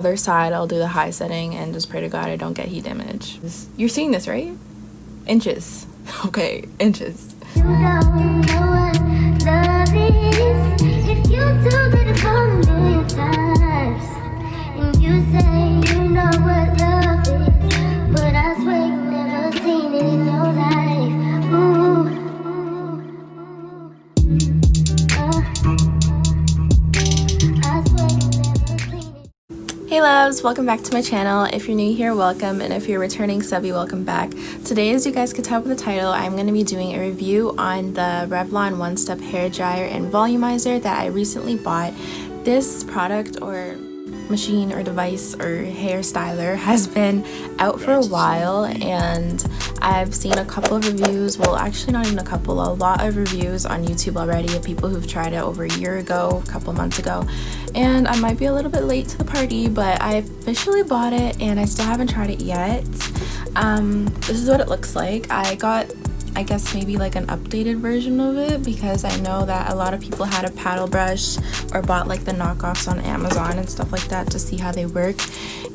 Other side, I'll do the high setting and just pray to God I don't get heat damage. You're seeing this, right? Inches. Okay, inches. You don't know what love is if you told me to call a million times. And you say you know what love is, but I swear you never seen it in your life. Ooh. I swear you never seen it. Hey loves, welcome back to my channel. If you're new here, welcome, and if you're returning subby, welcome back. Today, as you guys can tell by the title, I'm going to be doing a review on the Revlon One Step Hair Dryer and Volumizer that I recently bought. This product or machine or device or hair styler has been out for a while, and I've seen a couple of reviews, well actually not even a couple, a lot of reviews on YouTube already of people who've tried it over a year ago, a couple months ago, and I might be a little bit late to the party, but I officially bought it and I still haven't tried it yet. This is what it looks like. I got, I guess, maybe like an updated version of it because I know that a lot of people had a paddle brush or bought like the knockoffs on Amazon and stuff like that to see how they work,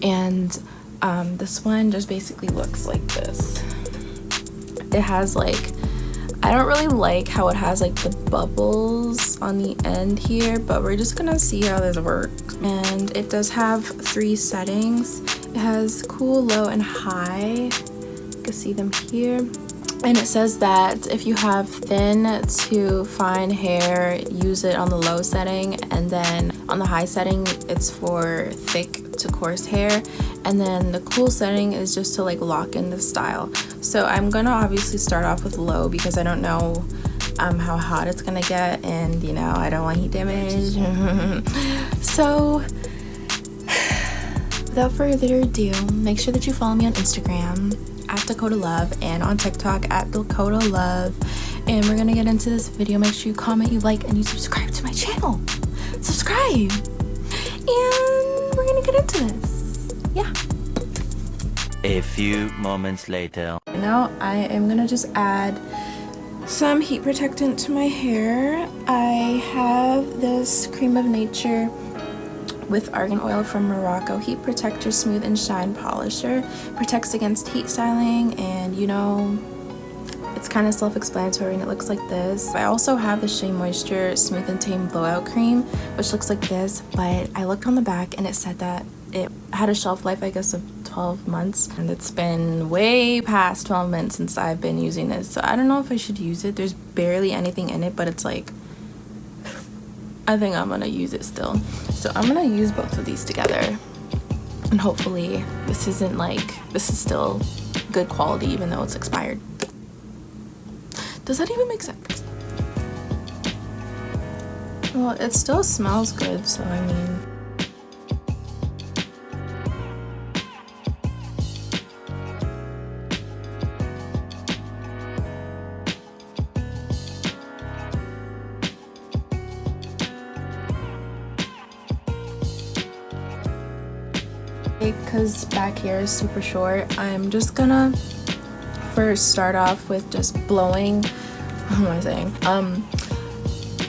and this one just basically looks like this. It has like, I don't really like how it has like the bubbles on the end here, but we're just gonna see how this works. And it does have 3 settings. It has cool, low, and high. You can see them here. And it says that if you have thin to fine hair, use it on the low setting, and then on the high setting it's for thick to coarse hair, and then the cool setting is just to like lock in the style. So I'm gonna obviously start off with low because I don't know how hot it's gonna get, and you know, I don't want heat damage. So without further ado, make sure that you follow me on Instagram at Dakota Love and on TikTok at Dakota Love, and we're gonna get into this video. Make sure you comment, you like, and you subscribe to my channel. Subscribe, and we're gonna get into this. Yeah. A few moments later. Now I am gonna just add some heat protectant to my hair. I have this Cream of Nature with argan oil from Morocco heat protector, smooth and shine polisher. Protects against heat styling, and you know, it's kind of self-explanatory, and it looks like this. I also have the Shea Moisture Smooth and Tame Blowout Cream, which looks like this, but I looked on the back and it said that it had a shelf life, I guess, of 12 months, and it's been way past 12 months since I've been using this, so I don't know if I should use it. There's barely anything in it, but it's like, I think I'm gonna use it still. So I'm gonna use both of these together, and hopefully this isn't like, this is still good quality even though it's expired. Does that even make sense? Well, it still smells good, so I mean, because back here is super short, I'm just gonna first start off with just blowing. What am I saying?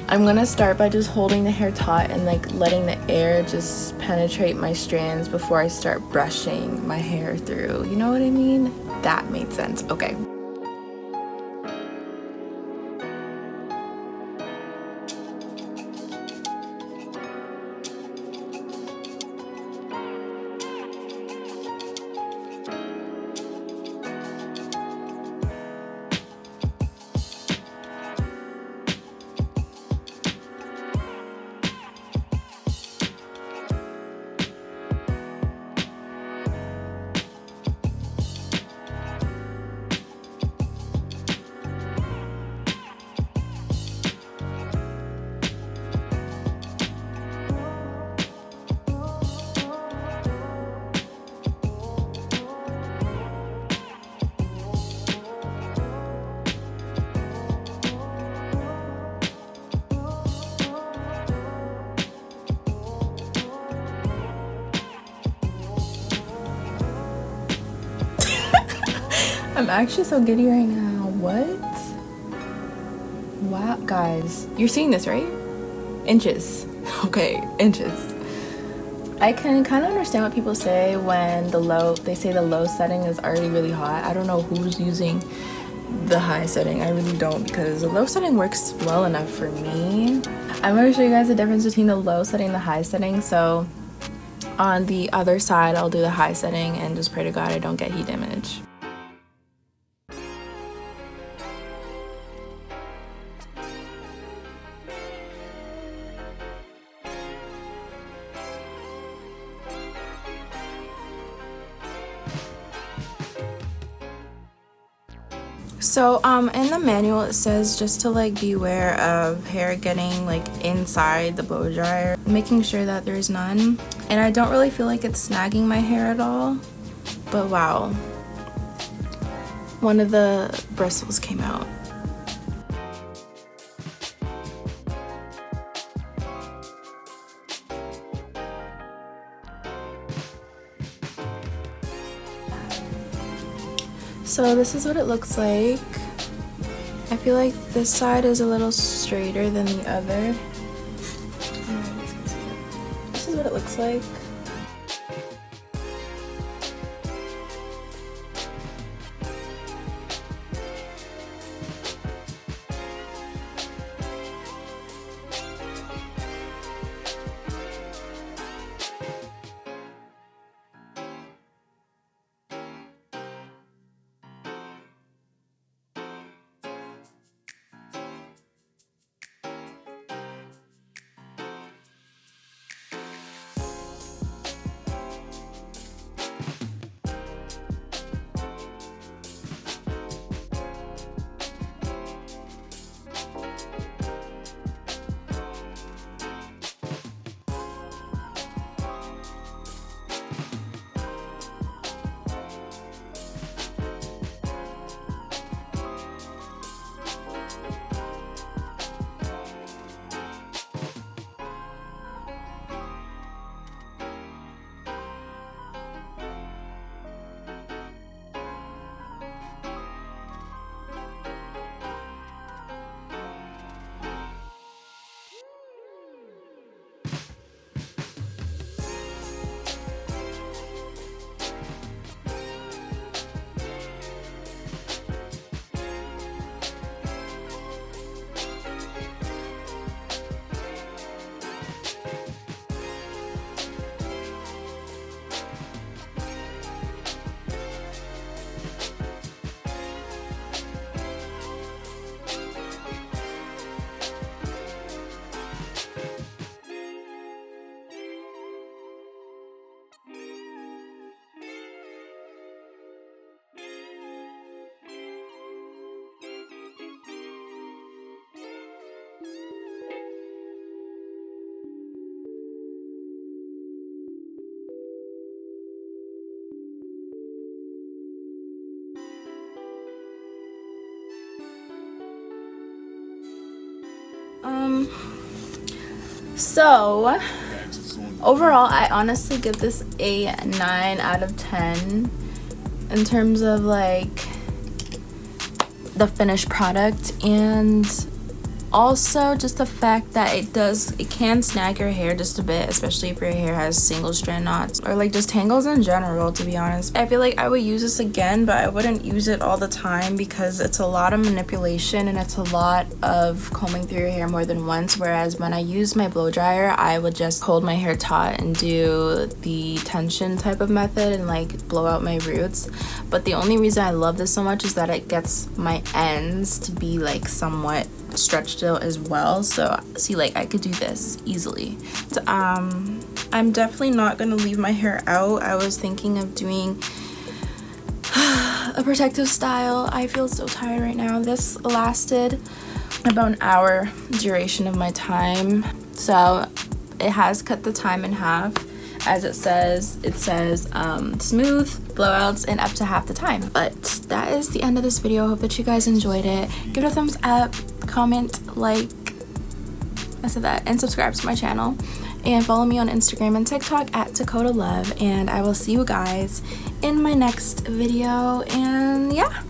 I'm gonna start by just holding the hair taut and like letting the air just penetrate my strands before I start brushing my hair through. You know what I mean? That made sense. Okay. I'm actually so giddy right now. What? Wow, guys. You're seeing this, right? Inches. Okay, inches. I can kind of understand what people say when they say the low setting is already really hot. I don't know who's using the high setting. I really don't, because the low setting works well enough for me. I'm going to show you guys the difference between the low setting and the high setting. So on the other side, I'll do the high setting and just pray to God I don't get heat damage. So in the manual it says just to like beware of hair getting like inside the blow dryer, making sure that there's none. And I don't really feel like it's snagging my hair at all, but wow, one of the bristles came out. So this is what it looks like. I feel like this side is a little straighter than the other. This is what it looks like. So overall, I honestly give this a 9 out of 10 in terms of like the finished product, and also just the fact that it can snag your hair just a bit, especially if your hair has single strand knots or like just tangles in general. To be honest, I feel like I would use this again, but I wouldn't use it all the time because it's a lot of manipulation and it's a lot of combing through your hair more than once. Whereas when I use my blow dryer, I would just hold my hair taut and do the tension type of method and like blow out my roots. But the only reason I love this so much is that it gets my ends to be like somewhat stretched out as well. So see, like I could do this easily. So, I'm definitely not gonna leave my hair out. I was thinking of doing a protective style. I feel so tired right now. This lasted about an hour duration of my time, so it has cut the time in half. As it says smooth blowouts in up to half the time. But that is the end of this video. I hope that you guys enjoyed it. Give it a thumbs up, comment, like, I said that, and subscribe to my channel. And follow me on Instagram and TikTok at Dakota Love. And I will see you guys in my next video. And yeah.